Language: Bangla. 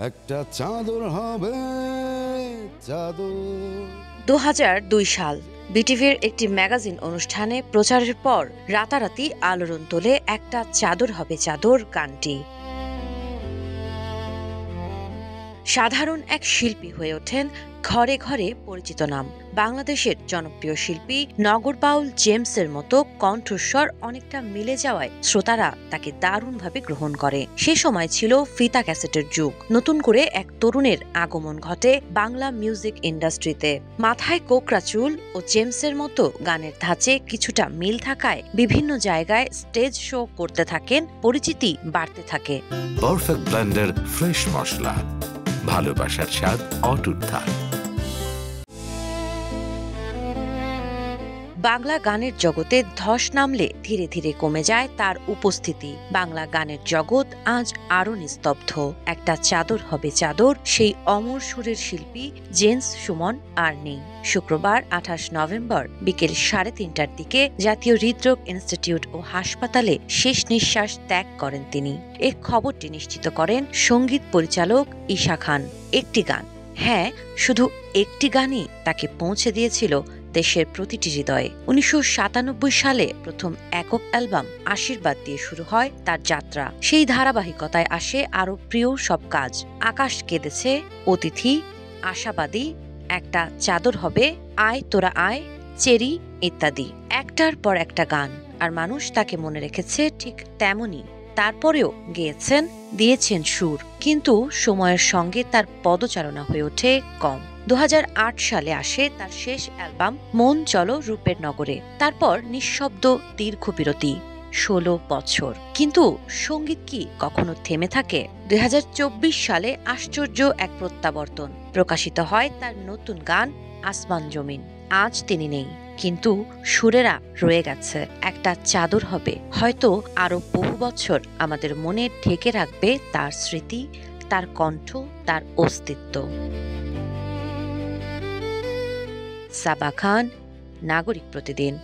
একটা চাদর হবে চাদর। 2002 সাল বিটিভির একটি ম্যাগাজিন অনুষ্ঠানে প্রচারের পর রাতারাতি আলোড়ন তোলে একটা চাদর হবে চাদর গানটি। সাধারণ এক শিল্পী হয়ে ওঠেন ঘরে ঘরে পরিচিত নাম। বাংলাদেশের জনপ্রিয় শিল্পী নগর বাউল জেমসের মতো কণ্ঠস্বর অনেকটা মিলে যাওয়ায় শ্রোতারা তাকে দারুণভাবে গ্রহণ করে। সে সময় ছিল ফিতা ক্যাসেটের যুগ। নতুন করে এক তরুণের আগমন ঘটে বাংলা মিউজিক ইন্ডাস্ট্রিতে। মাথায় কোকড়া চুল ও জেমসের মতো গানের ধাঁচে কিছুটা মিল থাকায় বিভিন্ন জায়গায় স্টেজ শো করতে থাকেন, পরিচিতি বাড়তে থাকে। পারফেক্ট ব্লেন্ডের ফ্রেশ মশলা, ভালোবাসার স্বাদ অটুট থাক। বাংলা গানের জগতে ধস নামলে ধীরে ধীরে কমে যায় তার উপস্থিতি। বাংলা গানের জগৎ আজ আরো নিস্তব্ধ। একটা চাদর হবে চাদর, সেই অমর সুরের শিল্পী জেমস সুমন আর নেই। শুক্রবার 28 নভেম্বর বিকেল 3:30টার দিকে জাতীয় হৃদরোগ ইনস্টিটিউট ও হাসপাতালে শেষ নিঃশ্বাস ত্যাগ করেন তিনি। এই খবরটি নিশ্চিত করেন সঙ্গীত পরিচালক ঈশা খান। একটি গান, হ্যাঁ শুধু একটি গানই তাকে পৌঁছে দিয়েছিল দেশের প্রতিটি হৃদয়ে। 1997 সালে প্রথম একক অ্যালবাম আশীর্বাদ দিয়ে শুরু হয় তার যাত্রা। সেই ধারাবাহিকতায় আসে আরো প্রিয় সব কাজ। আকাশ কেঁদেছে, অতিথি, আশাবাদী, একটা চাদর হবে, আয় তোরা আয়, চেরি ইত্যাদি। একটার পর একটা গান, আর মানুষ তাকে মনে রেখেছে ঠিক তেমনই। তারপরেও গেয়েছেন, দিয়েছেন সুর, কিন্তু সময়ের সঙ্গে তার পদচারণা হয়ে ওঠে কম। 2008 সালে আসে তার শেষ অ্যালবাম মন চলো রূপের নগরে। তারপর নিঃশব্দ দীর্ঘ বিরতি, 16 বছর। কিন্তু সঙ্গীত কি কখনো থেমে থাকে? 2024 সালে আশ্চর্য এক প্রত্যাবর্তন। প্রকাশিত হয় তার নতুন গান আসমান জমিন। আজ তিনি নেই, কিন্তু সুরেরা রয়ে গেছে। একটা চাদর হবে, হয়তো আরো বহু বছর আমাদের মনে ঢেকে রাখবে তার স্মৃতি, তার কণ্ঠ, তার অস্তিত্ব। সাবা খান, নাগরিক প্রতিদিন।